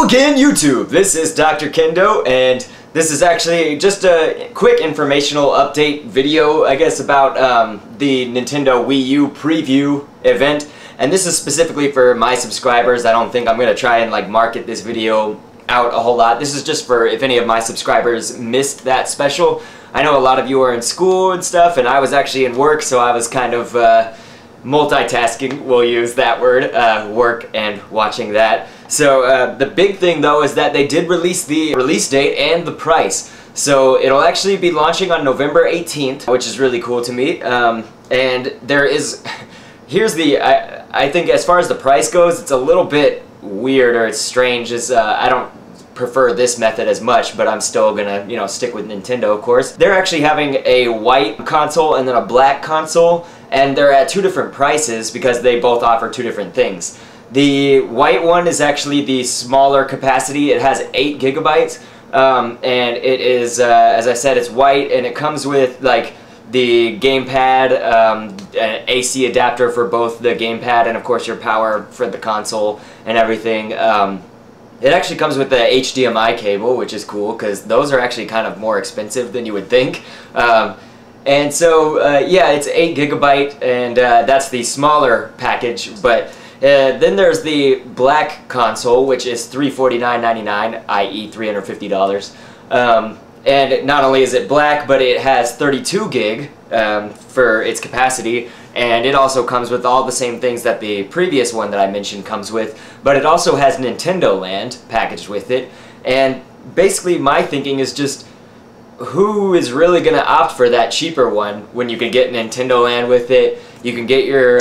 again, YouTube! This is Dr. Kendo, and this is actually just a quick informational update video, I guess, about the Nintendo Wii U Preview event. And this is specifically for my subscribers. I don't think I'm going to try and market this video out a whole lot. This is just for if any of my subscribers missed that special. I know a lot of you are in school and stuff, and I was actually in work, so I was kind of multitasking, we'll use that word, work and watching that. So the big thing though is that they did release the release date and the price. So it'll actually be launching on November 18th, which is really cool to me. And there is, here's the, I think as far as the price goes, it's a little bit weird, or it's strange. I don't prefer this method as much, but I'm still gonna, stick with Nintendo, of course. They're actually having a white console and then a black console, and they're at two different prices because they both offer two different things. The white one is actually the smaller capacity. It has 8 gigabytes, and it is, as I said, it's white, and it comes with the gamepad, an AC adapter for both the gamepad and of course your power for the console and everything. It actually comes with the HDMI cable, which is cool because those are actually kind of more expensive than you would think. And so, yeah, it's 8 gigabyte, and that's the smaller package. But then there's the black console, which is $349.99, i.e. $350. And not only is it black, but it has 32 gig for its capacity, and it also comes with all the same things that the previous one that I mentioned comes with, but it also has Nintendo Land packaged with it. And basically my thinking is just, who is really going to opt for that cheaper one when you can get Nintendo Land with it? You can get your,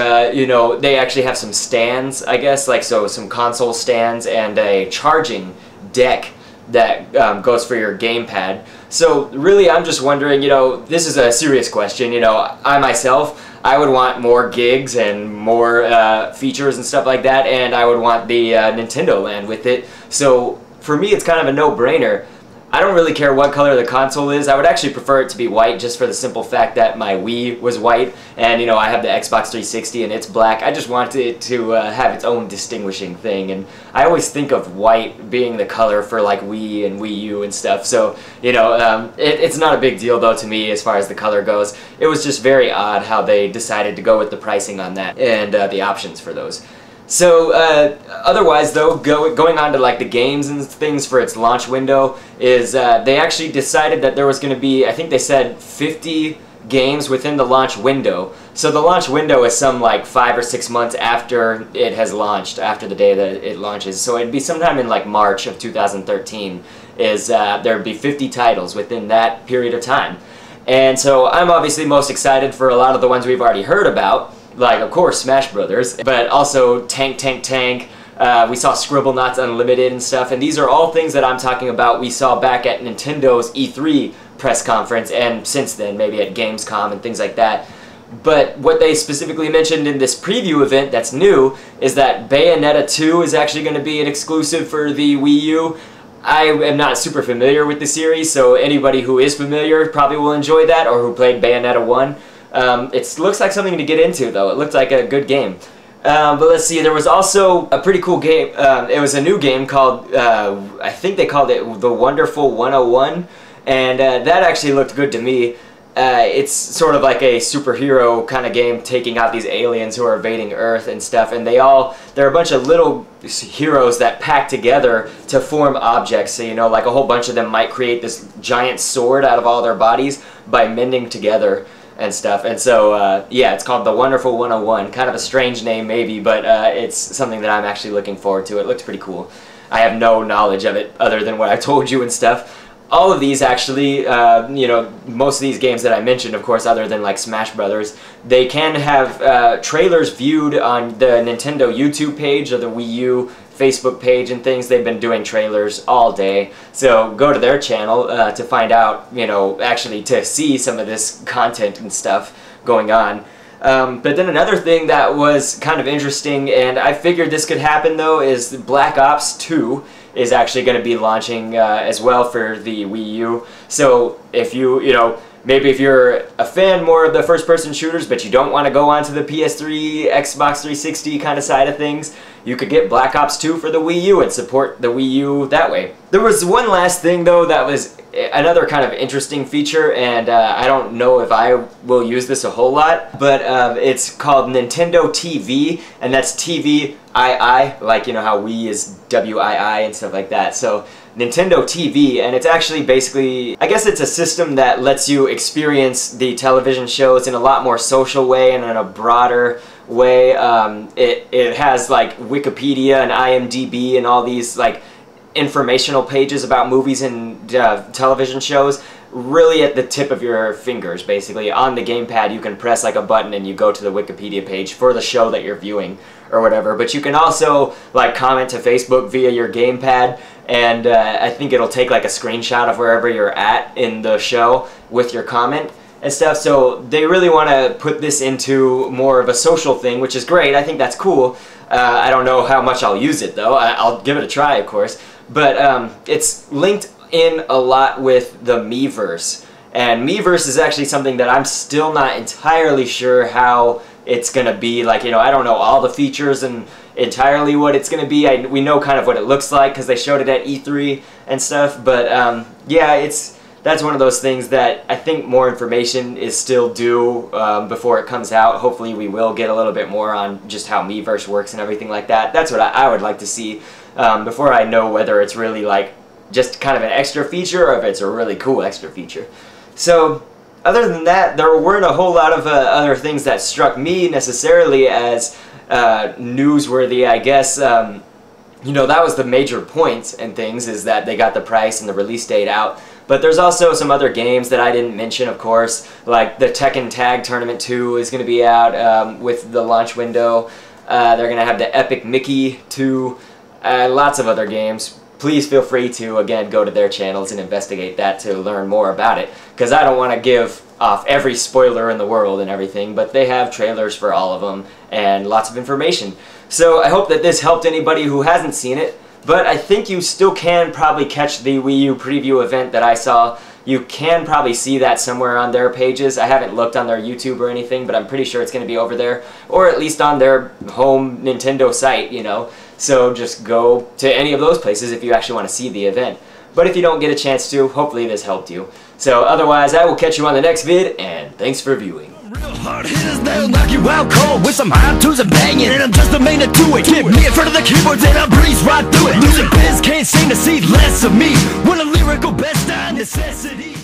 they actually have some stands, I guess, some console stands and a charging deck that goes for your gamepad. So really, I'm just wondering, this is a serious question. I myself, I would want more gigs and more features and stuff like that, and I would want the Nintendo Land with it. So for me, it's kind of a no-brainer. I don't really care what color the console is. I would actually prefer it to be white, just for the simple fact that my Wii was white, and I have the Xbox 360 and it's black. I just want it to have its own distinguishing thing, and I always think of white being the color for Wii and Wii U and stuff. So it's not a big deal though to me as far as the color goes. It was just very odd how they decided to go with the pricing on that and the options for those. So otherwise though, going on to the games and things for its launch window, is they actually decided that there was going to be, I think they said 50 games within the launch window. So the launch window is some 5 or 6 months after it has launched, after the day that it launches. So it'd be sometime in March of 2013 is there'd be 50 titles within that period of time. And so I'm obviously most excited for a lot of the ones we've already heard about. Of course, Smash Brothers, but also Tank Tank Tank. We saw Scribblenauts Unlimited and stuff, and these are all things that I'm talking about we saw back at Nintendo's E3 press conference, and since then, maybe at Gamescom and things like that. But what they specifically mentioned in this preview event that's new is that Bayonetta 2 is actually going to be an exclusive for the Wii U. I am not super familiar with the series, so anybody who is familiar probably will enjoy that, or who played Bayonetta 1. It looks like something to get into, though. It looked like a good game. But let's see, there was also a pretty cool game. It was a new game called, I think they called it The Wonderful 101, and that actually looked good to me. It's sort of like a superhero kind of game, taking out these aliens who are invading Earth and stuff, and they're a bunch of little heroes that pack together to form objects. So, a whole bunch of them might create this giant sword out of all their bodies by mending together and stuff. And so, yeah, it's called The Wonderful 101. Kind of a strange name, maybe, but it's something that I'm actually looking forward to. It looks pretty cool. I have no knowledge of it other than what I told you and stuff. All of these actually, most of these games that I mentioned, of course, other than Smash Brothers, they can have trailers viewed on the Nintendo YouTube page or the Wii U Facebook page and things. They've been doing trailers all day, so go to their channel to find out, actually to see some of this content and stuff going on. But then another thing that was kind of interesting, and I figured this could happen though, is Black Ops 2 is actually going to be launching as well for the Wii U. So if you, maybe if you're a fan more of the first-person shooters, but you don't want to go onto the PS3, Xbox 360 kind of side of things, you could get Black Ops 2 for the Wii U and support the Wii U that way. There was one last thing though that was another kind of interesting feature, and I don't know if I will use this a whole lot, but it's called Nintendo TV, and that's TV-II, like, you know how Wii is W-I-I and stuff like that. So Nintendo TV, and it's actually basically, I guess it's a system that lets you experience the television shows in a lot more social way and in a broader way. It has like Wikipedia and IMDb and all these like informational pages about movies and television shows really at the tip of your fingers. Basically on the gamepad you can press like a button and you go to the Wikipedia page for the show that you're viewing or whatever, but you can also like comment to Facebook via your gamepad, and I think it'll take like a screenshot of wherever you're at in the show with your comment and stuff. So they really want to put this into more of a social thing, which is great. I think that's cool. I don't know how much I'll use it though. I'll give it a try, of course. But it's linked in a lot with the Miiverse. And Miiverse is actually something that I'm still not entirely sure how it's going to be. Like, you know, I don't know all the features and entirely what it's going to be. We know kind of what it looks like because they showed it at E3 and stuff. But yeah, that's one of those things that I think more information is still due before it comes out. Hopefully we will get a little bit more on just how Miiverse works and everything like that. That's what I would like to see before I know whether it's really like just kind of an extra feature or if it's a really cool extra feature. So other than that, there weren't a whole lot of other things that struck me necessarily as newsworthy, I guess. You know, that was the major point and things, is that they got the price and the release date out. But there's also some other games that I didn't mention, of course, like the Tekken Tag Tournament 2 is going to be out with the launch window. They're going to have the Epic Mickey 2, lots of other games. Please feel free to, again, go to their channels and investigate that to learn more about it, because I don't want to give off every spoiler in the world and everything, but they have trailers for all of them and lots of information. So I hope that this helped anybody who hasn't seen it. But I think you still can probably catch the Wii U Preview event that I saw. You can probably see that somewhere on their pages. I haven't looked on their YouTube or anything, but I'm pretty sure it's going to be over there, or at least on their home Nintendo site, you know. So just go to any of those places if you actually want to see the event. But if you don't get a chance to, hopefully this helped you. So otherwise, I will catch you on the next vid, and thanks for viewing. Real hard hitters, they'll knock you out cold with some high tunes and banging, and I'm just the main to do it. Get me in front of the keyboards and I'll breeze right through it. Music biz can't seem to see less of me when a lyrical best necessity.